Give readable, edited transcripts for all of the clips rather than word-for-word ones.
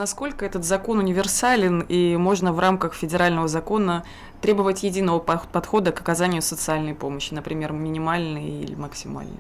Насколько этот закон универсален и можно в рамках федерального закона требовать единого подхода к оказанию социальной помощи, например, минимальной или максимальной?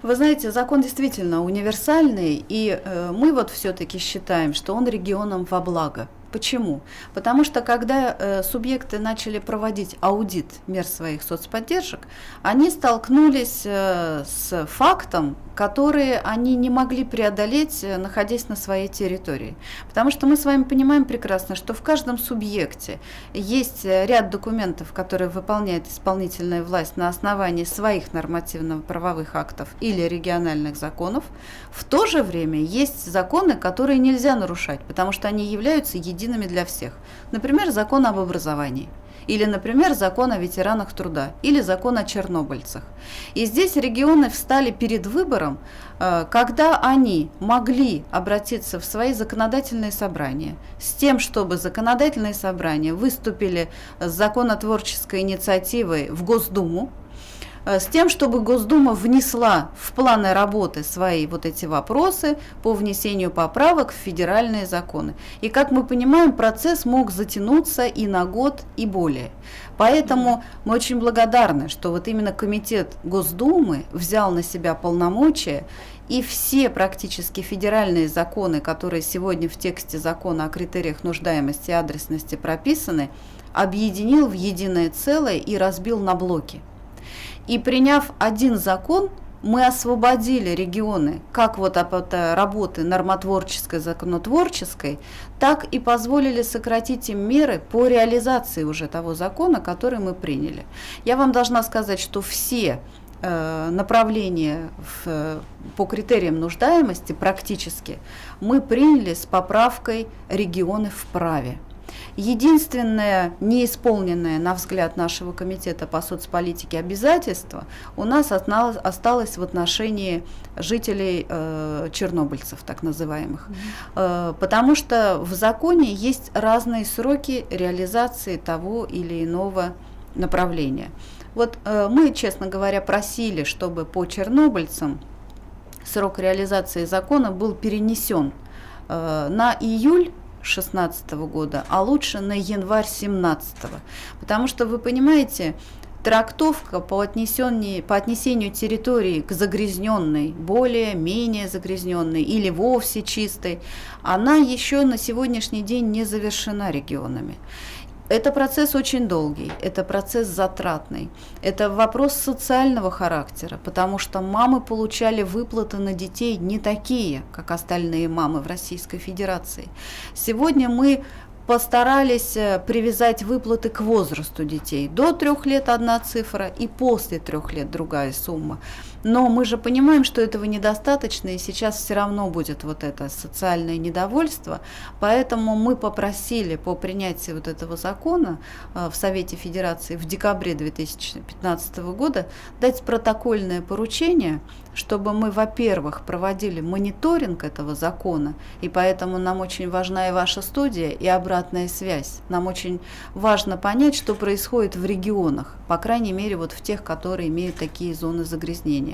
Вы знаете, закон действительно универсальный, и мы вот все-таки считаем, что он регионам во благо. Почему? Потому что когда субъекты начали проводить аудит мер своих соцподдержек, они столкнулись с фактом, который они не могли преодолеть, находясь на своей территории. Потому что мы с вами понимаем прекрасно, что в каждом субъекте есть ряд документов, которые выполняет исполнительная власть на основании своих нормативно-правовых актов или региональных законов. В то же время есть законы, которые нельзя нарушать, потому что они являются едиными для всех. Например, закон об образовании. Или, например, закон о ветеранах труда, или закон о чернобыльцах. И здесь регионы встали перед выбором, когда они могли обратиться в свои законодательные собрания с тем, чтобы законодательные собрания выступили с законотворческой инициативой в Госдуму, с тем, чтобы Госдума внесла в планы работы свои вот эти вопросы по внесению поправок в федеральные законы. И, как мы понимаем, процесс мог затянуться и на год, и более. Поэтому мы очень благодарны, что вот именно Комитет Госдумы взял на себя полномочия, и все практически федеральные законы, которые сегодня в тексте закона о критериях нуждаемости и адресности прописаны, объединил в единое целое и разбил на блоки. И приняв один закон, мы освободили регионы как вот от работы нормотворческой, законотворческой, так и позволили сократить им меры по реализации уже того закона, который мы приняли. Я вам должна сказать, что все направления по критериям нуждаемости практически мы приняли с поправкой «регионы вправе». Единственное неисполненное, на взгляд нашего комитета по соцполитике, обязательство у нас осталось в отношении жителей чернобыльцев, так называемых. Потому что в законе есть разные сроки реализации того или иного направления. Вот мы, честно говоря, просили, чтобы по чернобыльцам срок реализации закона был перенесен на июль 2016 года, а лучше на январь 2017. Потому что, вы понимаете, трактовка по отнесению территории к загрязненной, более-менее загрязненной или вовсе чистой, она еще на сегодняшний день не завершена регионами. Это процесс очень долгий, это процесс затратный, это вопрос социального характера, потому что мамы получали выплаты на детей не такие, как остальные мамы в Российской Федерации. Сегодня мы постарались привязать выплаты к возрасту детей. До 3 лет одна цифра и после 3 лет другая сумма. Но мы же понимаем, что этого недостаточно, и сейчас все равно будет вот это социальное недовольство. Поэтому мы попросили по принятию вот этого закона в Совете Федерации в декабре 2015 года дать протокольное поручение, чтобы мы, во-первых, проводили мониторинг этого закона, и поэтому нам очень важна и ваша студия, и обратная связь. Нам очень важно понять, что происходит в регионах, по крайней мере, вот в тех, которые имеют такие зоны загрязнения.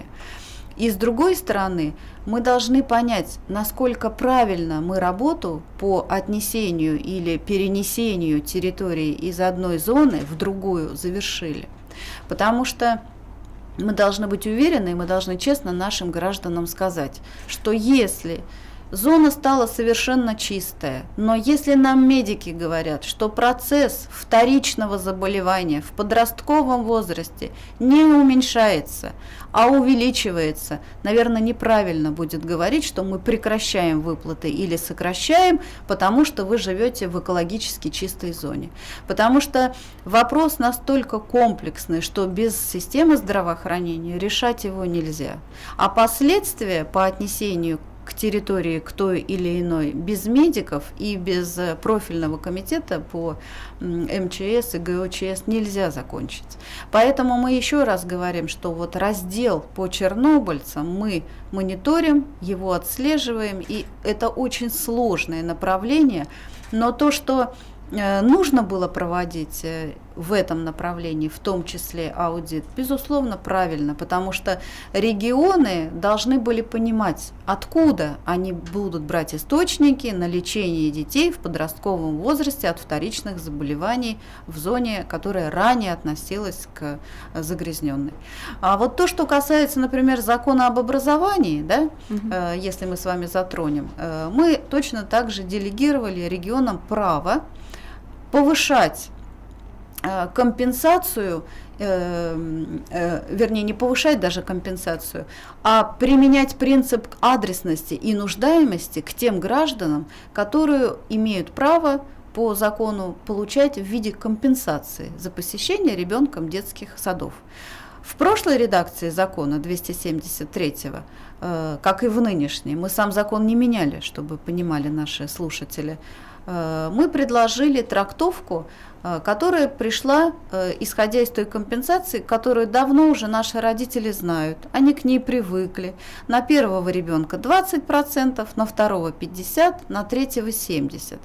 И с другой стороны, мы должны понять, насколько правильно мы работу по отнесению или перенесению территории из одной зоны в другую завершили. Потому что мы должны быть уверены, и мы должны честно нашим гражданам сказать, что если зона стала совершенно чистая, но если нам медики говорят, что процесс вторичного заболевания в подростковом возрасте не уменьшается, а увеличивается, наверное, неправильно будет говорить, что мы прекращаем выплаты или сокращаем, потому что вы живете в экологически чистой зоне. Потому что вопрос настолько комплексный, что без системы здравоохранения решать его нельзя. А последствия по отнесению к территории к той или иной без медиков и без профильного комитета по МЧС и ГОЧС нельзя закончить. Поэтому мы еще раз говорим, что вот раздел по чернобыльцам мы мониторим, его отслеживаем, и это очень сложное направление, но то, что нужно было проводить, в этом направлении, в том числе аудит, безусловно, правильно, потому что регионы должны были понимать, откуда они будут брать источники на лечение детей в подростковом возрасте от вторичных заболеваний в зоне, которая ранее относилась к загрязненной. А вот то, что касается, например, закона об образовании, да, если мы с вами затронем, мы точно так же делегировали регионам право повышать компенсацию, вернее, не повышать даже компенсацию, а применять принцип адресности и нуждаемости к тем гражданам, которые имеют право по закону получать в виде компенсации за посещение ребенком детских садов. В прошлой редакции закона 273-го, как и в нынешней, мы сам закон не меняли, чтобы понимали наши слушатели, мы предложили трактовку, которая пришла, исходя из той компенсации, которую давно уже наши родители знают. Они к ней привыкли. На первого ребенка 20%, на второго 50%, на третьего 70%.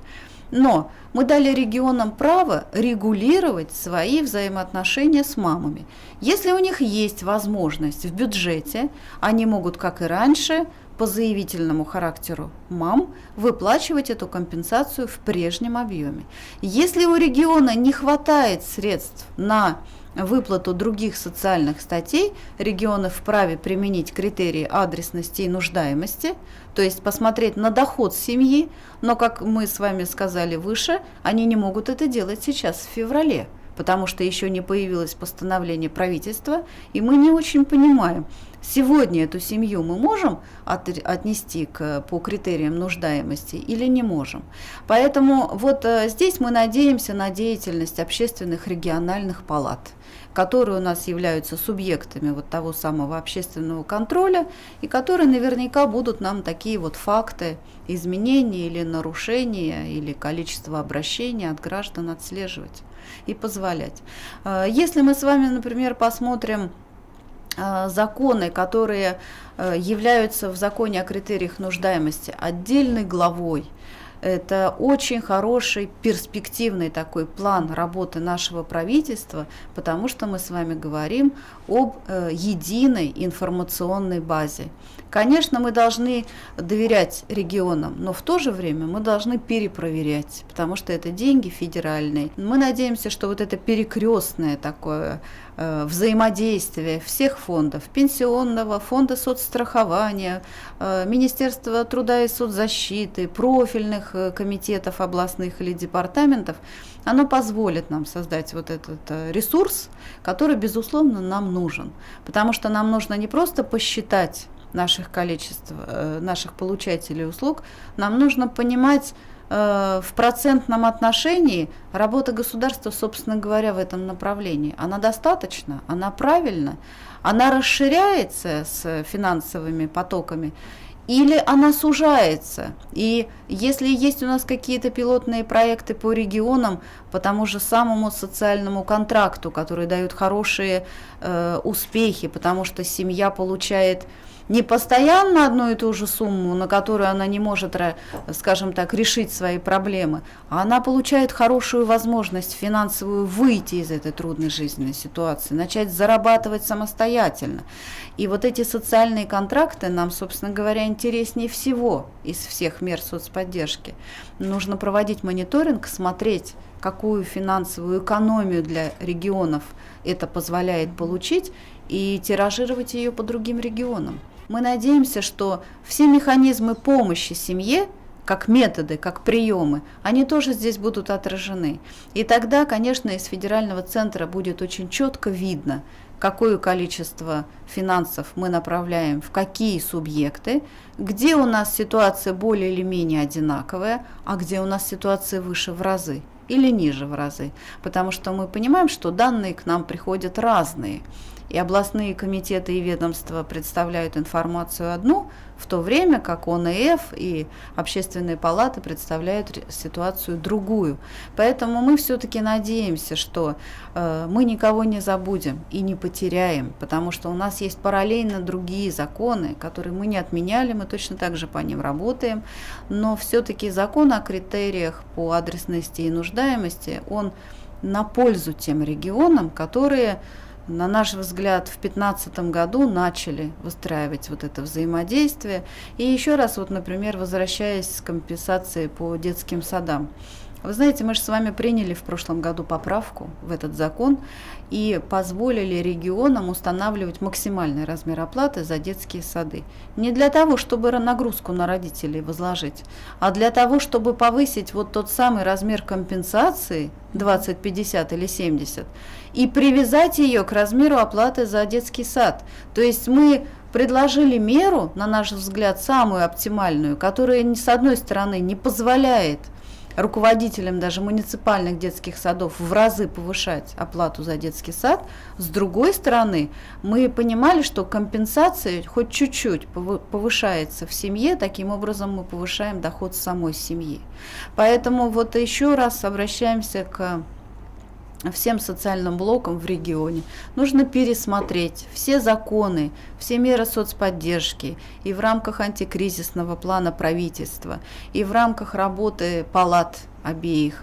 Но мы дали регионам право регулировать свои взаимоотношения с мамами. Если у них есть возможность в бюджете, они могут, как и раньше, по заявительному характеру мам выплачивать эту компенсацию в прежнем объеме. Если у региона не хватает средств на выплату других социальных статей, регионы вправе применить критерии адресности и нуждаемости, то есть посмотреть на доход семьи, но, как мы с вами сказали выше, они не могут это делать сейчас в феврале, потому что еще не появилось постановление правительства, и мы не очень понимаем, сегодня эту семью мы можем отнести по критериям нуждаемости или не можем. Поэтому вот здесь мы надеемся на деятельность общественных региональных палат, которые у нас являются субъектами вот того самого общественного контроля, и которые наверняка будут нам такие вот факты изменения или нарушения, или количество обращений от граждан отслеживать и позволять. Если мы с вами, например, посмотрим законы, которые являются в законе о критериях нуждаемости отдельной главой, это очень хороший, перспективный такой план работы нашего правительства, потому что мы с вами говорим об единой информационной базе. Конечно, мы должны доверять регионам, но в то же время мы должны перепроверять, потому что это деньги федеральные. Мы надеемся, что вот это перекрестное такое взаимодействие всех фондов, пенсионного, фонда соцстрахования, Министерства труда и соцзащиты, профильных комитетов областных или департаментов, оно позволит нам создать вот этот ресурс, который, безусловно, нам нужен. Потому что нам нужно не просто посчитать наших количеств, наших получателей услуг, нам нужно понимать в процентном отношении работа государства, собственно говоря, в этом направлении. Она достаточна, она правильна, она расширяется с финансовыми потоками, или она сужается. И если есть у нас какие-то пилотные проекты по регионам, по тому же самому социальному контракту, который дают хорошие успехи, потому что семья получает не постоянно одну и ту же сумму, на которую она не может, скажем так, решить свои проблемы, а она получает хорошую возможность финансовую выйти из этой трудной жизненной ситуации, начать зарабатывать самостоятельно. И вот эти социальные контракты нам, собственно говоря, интереснее всего из всех мер соцподдержки. Нужно проводить мониторинг, смотреть, какую финансовую экономию для регионов это позволяет получить, и тиражировать ее по другим регионам. Мы надеемся, что все механизмы помощи семье, как методы, как приемы, они тоже здесь будут отражены. И тогда, конечно, из федерального центра будет очень четко видно, какое количество финансов мы направляем в какие субъекты, где у нас ситуация более или менее одинаковая, а где у нас ситуация выше в разы или ниже в разы. Потому что мы понимаем, что данные к нам приходят разные. И областные комитеты и ведомства представляют информацию одну, в то время как ОНФ и общественные палаты представляют ситуацию другую. Поэтому мы все-таки надеемся, что мы никого не забудем и не потеряем, потому что у нас есть параллельно другие законы, которые мы не отменяли, мы точно так же по ним работаем, но все-таки закон о критериях по адресности и нуждаемости, он на пользу тем регионам, которые, на наш взгляд, в 2015 году начали выстраивать вот это взаимодействие. И еще раз, вот, например, возвращаясь к компенсации по детским садам. Вы знаете, мы же с вами приняли в прошлом году поправку в этот закон и позволили регионам устанавливать максимальный размер оплаты за детские сады. Не для того, чтобы нагрузку на родителей возложить, а для того, чтобы повысить вот тот самый размер компенсации 20, 50 или 70 и привязать ее к размеру оплаты за детский сад. То есть мы предложили меру, на наш взгляд, самую оптимальную, которая, с одной стороны, не позволяет руководителям даже муниципальных детских садов в разы повышать оплату за детский сад. С другой стороны, мы понимали, что компенсация хоть чуть-чуть повышается в семье, таким образом мы повышаем доход самой семьи. Поэтому вот еще раз обращаемся к всем социальным блокам в регионе. Нужно пересмотреть все законы, все меры соцподдержки и в рамках антикризисного плана правительства, и в рамках работы палат обеих,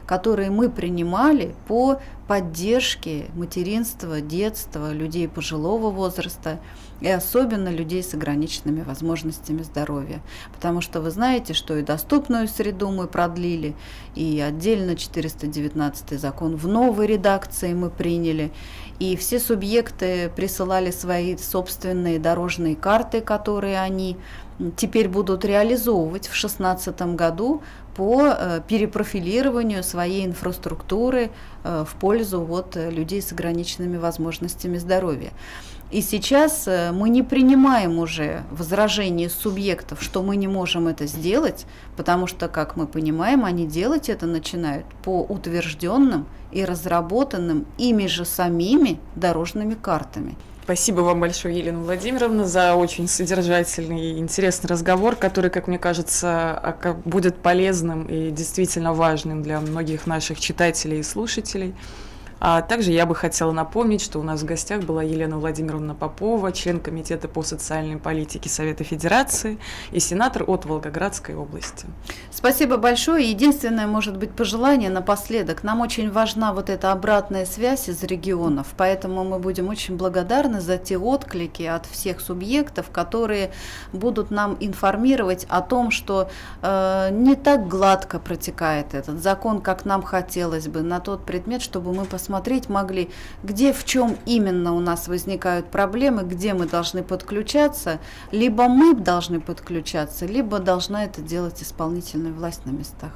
которые мы принимали по поддержке материнства, детства, людей пожилого возраста и особенно людей с ограниченными возможностями здоровья. Потому что вы знаете, что и доступную среду мы продлили, и отдельно 419 закон в новой редакции мы приняли, и все субъекты присылали свои собственные дорожные карты, которые они теперь будут реализовывать в 2016 году по перепрофилированию своей инфраструктуры в пользу вот людей с ограниченными возможностями здоровья. И сейчас мы не принимаем уже возражения субъектов, что мы не можем это сделать, потому что, как мы понимаем, они делать это начинают по утвержденным и разработанным ими же самими дорожными картами. Спасибо вам большое, Елена Владимировна, за очень содержательный и интересный разговор, который, как мне кажется, будет полезным и действительно важным для многих наших читателей и слушателей. А также я бы хотела напомнить, что у нас в гостях была Елена Владимировна Попова, член Комитета по социальной политике Совета Федерации и сенатор от Волгоградской области. Спасибо большое. Единственное, может быть, пожелание напоследок. Нам очень важна вот эта обратная связь из регионов, поэтому мы будем очень благодарны за те отклики от всех субъектов, которые будут нам информировать о том, что не так гладко протекает этот закон, как нам хотелось бы, на тот предмет, чтобы мы посмотреть могли, где, в чем именно у нас возникают проблемы, где мы должны подключаться, либо мы должны подключаться, либо должна это делать исполнительная власть на местах.